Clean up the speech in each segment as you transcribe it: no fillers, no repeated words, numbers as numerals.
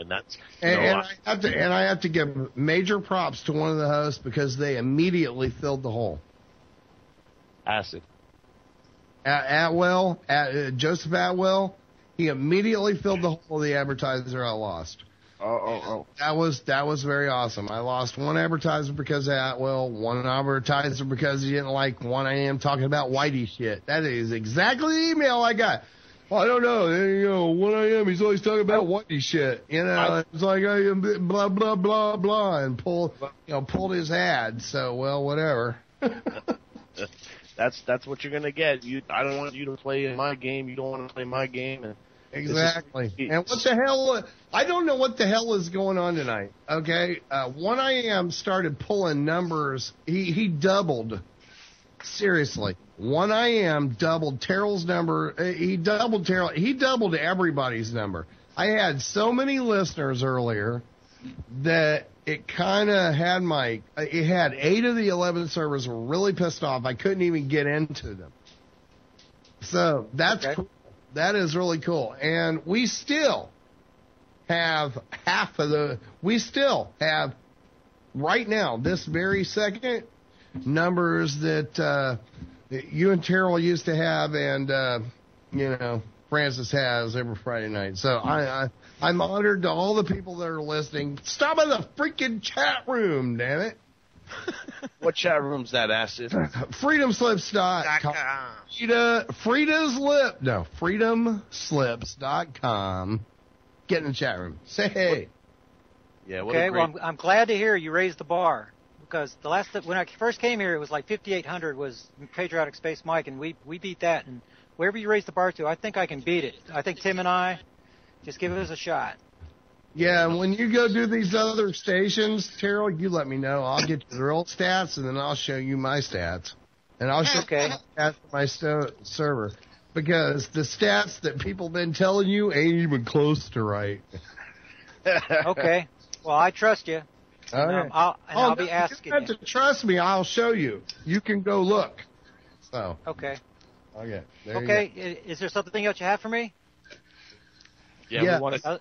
And that's I have to give major props to one of the hosts because they immediately filled the hole. Acid. Joseph Atwell, he immediately filled the hole the advertiser I lost. Oh. That was very awesome. I lost one advertiser because of Atwell, one advertiser because he didn't like 1 a.m. talking about whitey shit. That is exactly the email I got. Well, I don't know. 1 a.m. he's always talking about whitey shit. It's like blah blah blah blah, and pulled his ad. So whatever. That's what you're gonna get. I don't want you to play my game. You don't want to play my game. And exactly. And what the hell? I don't know what the hell is going on tonight. Okay, 1 a.m. started pulling numbers. He doubled. Seriously, 1 a.m. doubled Terrell's number. He doubled Terrell. He doubled everybody's number. I had so many listeners earlier that it kind of had it had 8 of the 11 servers were really pissed off. I couldn't even get into them. So that's cool. That is really cool. And we still have we still have right now, this very second, numbers that you and Terrell used to have and, Francis has every Friday night. So I'm honored to all the people that are listening. Stop in the freaking chat room, damn it. What chat room's that, Acid? Freedomslips.com. Freedomslips.com. Get in the chat room. Say hey. Yeah. Okay. Well, I'm glad to hear you raised the bar because when I first came here, it was like 5,800 was Patriotic Space Mike, and we beat that. And wherever you raise the bar to, I think I can beat it. I think Tim and I just give us a shot. Yeah, and when you go do these other stations, Terrell, you let me know. I'll get you the real stats, and then I'll show you my stats. And I'll show you the stats for my server. Because the stats that people have been telling you ain't even close to right. Okay. Well, I trust you. All right. I'll be asking you. You don't have to trust me. I'll show you. You can go look. So. Okay. Okay. Is there something else you have for me? Yeah, I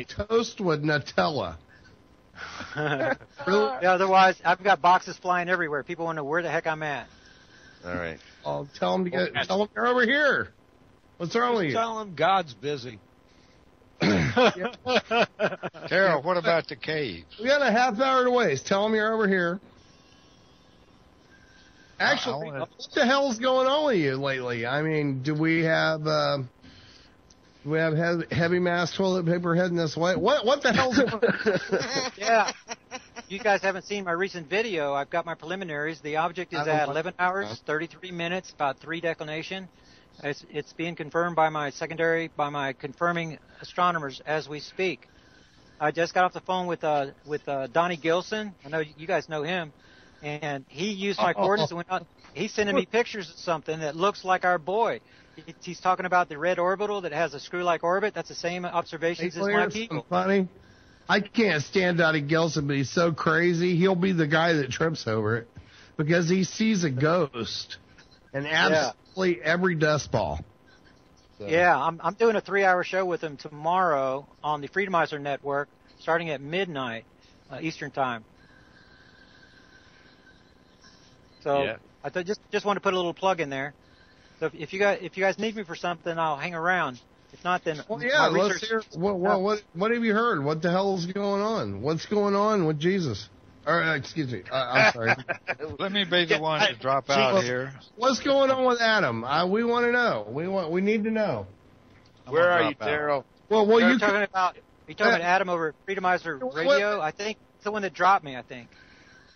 toast with Nutella. Really? Yeah, otherwise, I've got boxes flying everywhere. People want to know where the heck I'm at. All right. I'll tell them tell them you're over here. What's wrong with you? Tell them God's busy. Terrell, what about the cave? We got a half hour to waste. Tell them you're over here. Actually, what the hell's going on with you lately? I mean, do we have heavy mass toilet paper heading this way? What the hell's going on? Yeah. You guys haven't seen my recent video. I've got my preliminaries. The object is at 11 hours, 33 minutes, about 3 declination. It's being confirmed by my confirming astronomers as we speak. I just got off the phone with Donnie Gilson. I know you guys know him. And he used my coordinates and went out. He's sending me pictures of something that looks like our boy. He's talking about the red orbital that has a screw-like orbit. That's the same observations as my people. Funny. I can't stand Donnie Gilson, but he's so crazy. He'll be the guy that trips over it because he sees a ghost and absolutely every dust ball. So. Yeah, I'm doing a 3-hour show with him tomorrow on the Freedomizer Network, starting at midnight Eastern Time. So I just want to put a little plug in there. So if you guys need me for something, I'll hang around. If not, then let's hear. What have you heard? What the hell is going on? What's going on with Jesus? Or excuse me, I'm sorry. Let me be the one to drop out here. What's going on with Adam? We want to know. We need to know. Where are you, Terrell? Well, you're talking about Adam over at Freedomizer Radio. I think it's the one that dropped me. I think.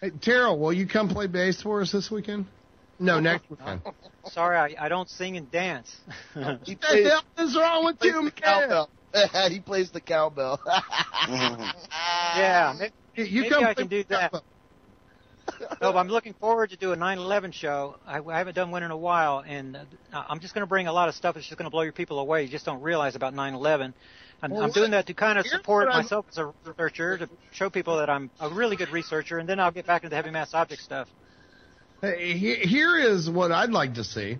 Hey, Terrell, will you come play bass for us this weekend? No, next weekend. Sorry, I don't sing and dance. What the hell is wrong with you, man? He plays the cowbell. Yeah, maybe I can do that. No, but I'm looking forward to do a 9/11 show. I haven't done one in a while, and I'm just going to bring a lot of stuff that's just going to blow your people away. You just don't realize about 9/11. I'm doing that to kind of support myself as a researcher, to show people that I'm a really good researcher, and then I'll get back into the heavy mass object stuff. Hey, here is what I'd like to see.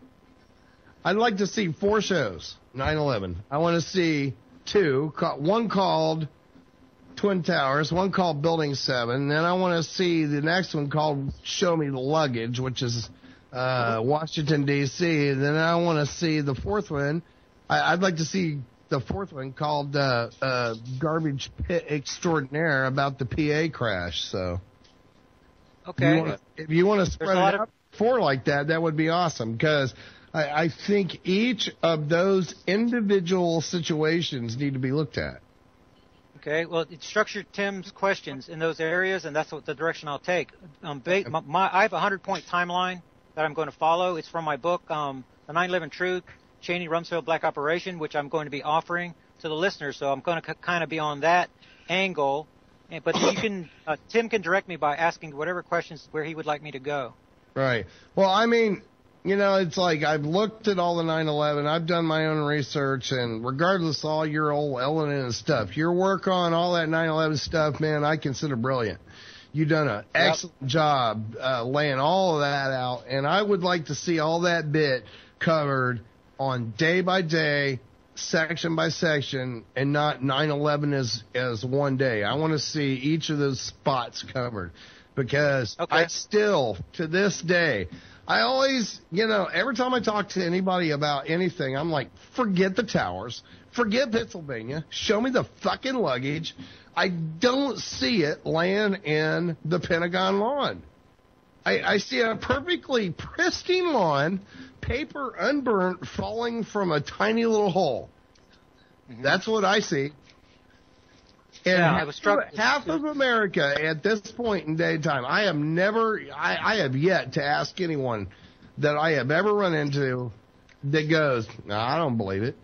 I'd like to see 4 shows, 9/11. I want to see 2, one called Twin Towers, one called Building 7. Then I want to see the next one called Show Me the Luggage, which is Washington, D.C. And then I want to see the fourth one. I'd like to see the fourth one called Garbage Pit Extraordinaire about the PA crash. So, okay. If you want to spread it out 4 like that, that would be awesome, because I think each of those individual situations need to be looked at. Okay, well, structure Tim's questions in those areas, and that's what the direction I'll take. I have a 100-point timeline that I'm going to follow. It's from my book, The 9/11 Truth, Cheney Rumsfeld Black Operation, which I'm going to be offering to the listeners. So I'm going to kind of be on that angle. But you can, Tim can direct me by asking whatever questions where he would like me to go. Right. Well, I mean, it's like I've looked at all the 9/11. I've done my own research, and regardless of all your old Ellen and stuff, your work on all that 9/11 stuff, man, I consider brilliant. You've done an excellent job laying all of that out, and I would like to see all that bit covered on day by day, section by section, and not 9/11 as one day. I want to see each of those spots covered, because I still, to this day, I always, every time I talk to anybody about anything, I'm like, forget the towers, forget Pennsylvania, show me the fucking luggage. I don't see it laying in the Pentagon lawn. I see a perfectly pristine lawn, paper unburnt, falling from a tiny little hole. Mm-hmm. That's what I see. And I was struck. Half of America at this point in daytime, I have yet to ask anyone that I have ever run into that goes, no, I don't believe it.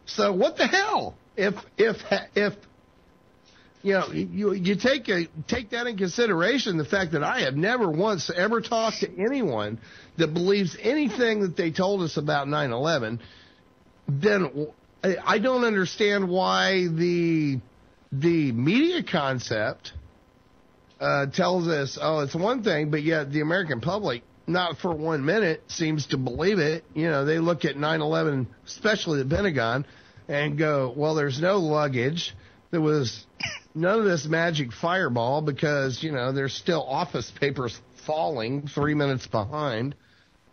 So what the hell? If you take that in consideration, the fact that I have never once ever talked to anyone that believes anything that they told us about 9/11, then I don't understand why the media concept tells us, oh, it's one thing, but yet the American public, not for 1 minute, seems to believe it. They look at 9/11, especially the Pentagon, and go, well, there's no luggage. There was none of this magic fireball, because, there's still office papers falling 3 minutes behind,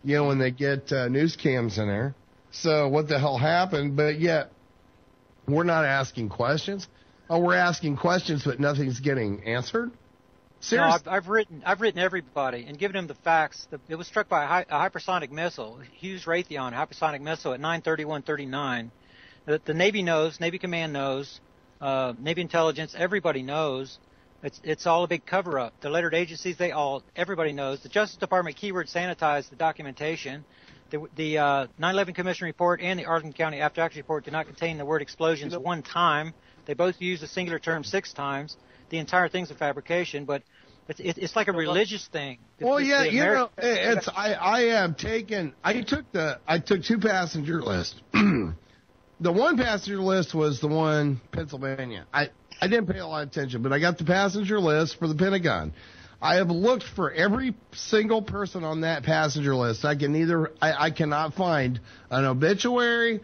when they get news cams in there. So what the hell happened? But yet we're not asking questions. Oh, we're asking questions, but nothing's getting answered? Seriously? No, I've written everybody and given them the facts. It was struck by a hypersonic missile, Hughes Raytheon hypersonic missile at 9:31:39. The Navy knows, Navy Command knows, Navy Intelligence, everybody knows. It's all a big cover-up. The lettered agencies, everybody knows. The Justice Department keyword sanitized the documentation. The 9/11 Commission report and the Arlington County after-action report did not contain the word explosions one time. They both use the singular term 6 times. The entire thing's a fabrication, but it's like a religious thing. Well, I took 2 passenger lists. The one passenger list was the one Pennsylvania. I didn't pay a lot of attention, but I got the passenger list for the Pentagon. I have looked for every single person on that passenger list. I cannot find an obituary.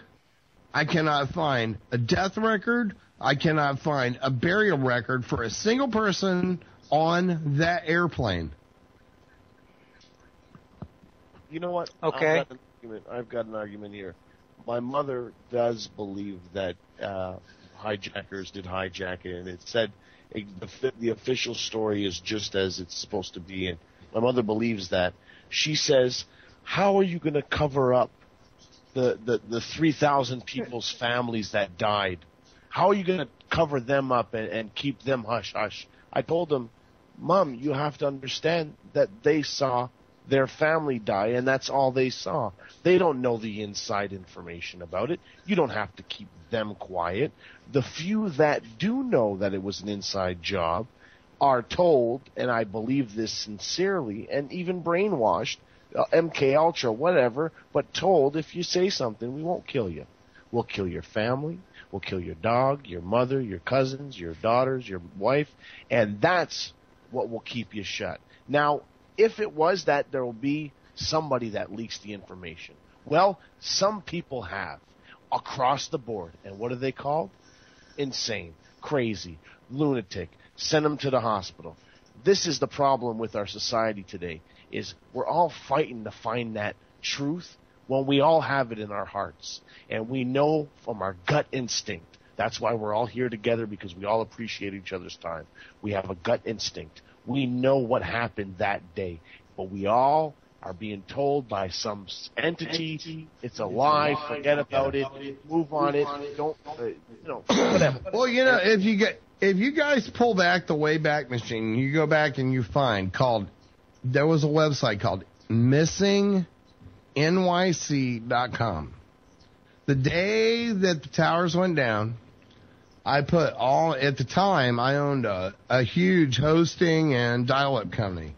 I cannot find a death record. I cannot find a burial record for a single person on that airplane. You know what? Okay. I've got an argument here. My mother does believe that hijackers did hijack it, and it said the official story is just as it's supposed to be. And my mother believes that. She says, how are you going to cover up the 3,000 people's families that died? How are you going to cover them up and keep them hush-hush? I told them, Mom, you have to understand that they saw their family die, and that's all they saw. They don't know the inside information about it. You don't have to keep them quiet. The few that do know that it was an inside job are told, and I believe this sincerely, and even brainwashed, MK Ultra, whatever, but told, if you say something, we won't kill you. We'll kill your family. We'll kill your dog, your mother, your cousins, your daughters, your wife, and that's what will keep you shut. Now, if it was that there will be somebody that leaks the information, well, some people have across the board, and what are they called? Insane. crazy, lunatic, send them to the hospital. This is the problem with our society today, is we're all fighting to find that truth when we all have it in our hearts. And we know from our gut instinct. That's why we're all here together, because we all appreciate each other's time. We have a gut instinct. We know what happened that day. But we all are being told by some entity, it's a lie, forget about it, move on it, don't, whatever. Well, if you guys pull back the Wayback Machine, you go back and you find there was a website called missingnyc.com. The day that the towers went down, at the time, I owned a huge hosting and dial-up company.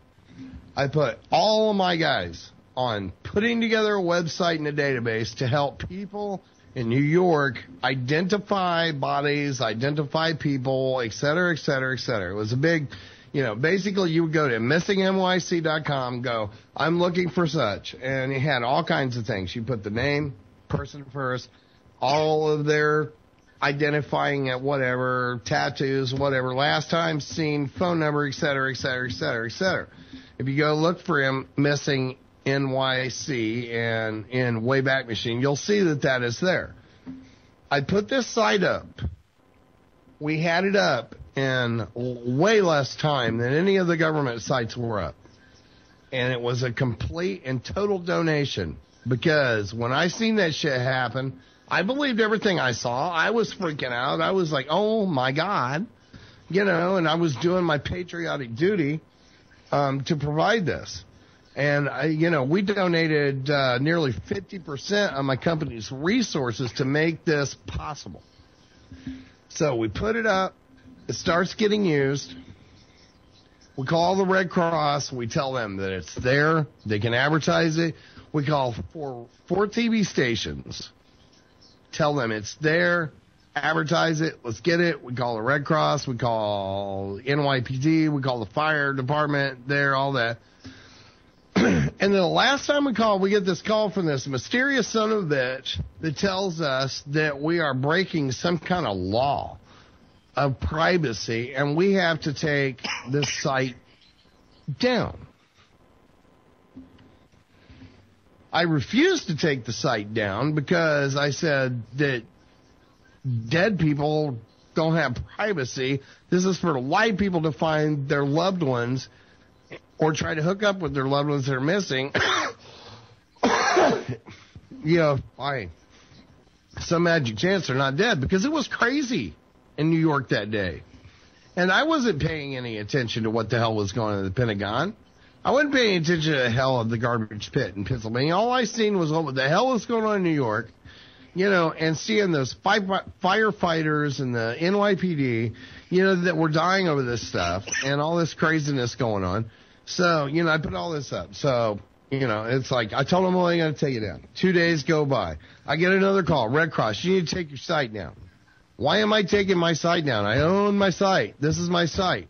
I put all of my guys on putting together a website and a database to help people in New York identify bodies, identify people, et cetera, et cetera, et cetera. It was a big, basically you would go to missingnyc.com, go, I'm looking for such, and it had all kinds of things. You put the name, person first, all of their identifying at whatever, tattoos, whatever, last time seen, phone number, et cetera, et cetera, et cetera, et cetera. If you go look for him, Missing NYC, and in Wayback Machine, you'll see that is there. I put this site up. We had it up in way less time than any of the government sites were up. And it was a complete and total donation, because when I seen that shit happen, I believed everything I saw. I was freaking out. I was like, oh my God, and I was doing my patriotic duty to provide this. And, we donated nearly 50% of my company's resources to make this possible. So we put it up. It starts getting used. We call the Red Cross. We tell them that it's there. They can advertise it. We call four TV stations. Tell them it's there. Advertise it. Let's get it. We call the Red Cross. We call NYPD. We call the fire department there, all that. And then the last time we call, we get this call from this mysterious son of a bitch that tells us that we are breaking some kind of law of privacy, and we have to take this site down. I refused to take the site down because I said that dead people don't have privacy. This is for live people to find their loved ones or try to hook up with their loved ones that are missing. By some magic chance they're not dead, because it was crazy in New York that day. And I wasn't paying any attention to what the hell was going on in the Pentagon. I wasn't paying attention to the hell of the garbage pit in Pennsylvania. All I seen was what the hell was going on in New York, and seeing those firefighters and the NYPD, that were dying over this stuff and all this craziness going on. So, I put all this up. So, it's like, I told them, well, I'm going to take it down. 2 days go by. I get another call. Red Cross, you need to take your site down. Why am I taking my site down? I own my site. This is my site.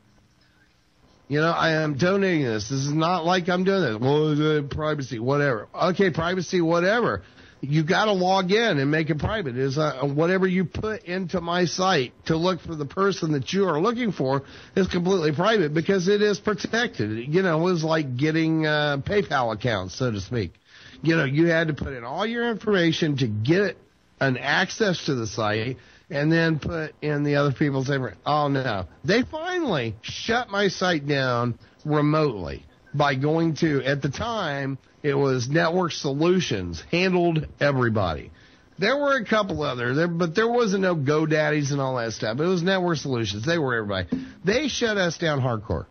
I am donating this. This is not like I'm doing this. Well, privacy, whatever. Okay, privacy, whatever. You got to log in and make it private. Is whatever you put into my site to look for the person that you are looking for is completely private, because it is protected. It was like getting PayPal accounts, so to speak. You had to put in all your information to get an access to the site, and then put in the other people's information. Oh, no. They finally shut my site down remotely by going to, at the time, it was Network Solutions, handled everybody. There were a couple other, but there wasn't no GoDaddies and all that stuff. It was Network Solutions. They were everybody. They shut us down hardcore.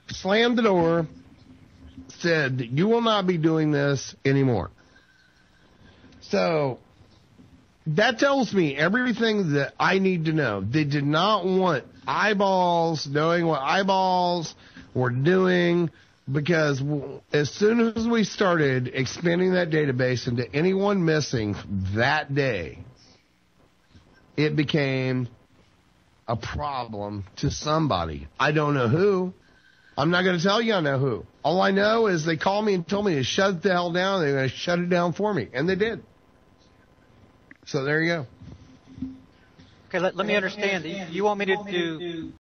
Slammed the door, said, you will not be doing this anymore. So that tells me everything that I need to know. They did not want eyeballs knowing what eyeballs were doing, because as soon as we started expanding that database into anyone missing that day, it became a problem to somebody. I don't know who. I'm not going to tell you I know who. All I know is they called me and told me to shut the hell down. They're going to shut it down for me. And they did. So there you go. Okay, let me understand. You want me to do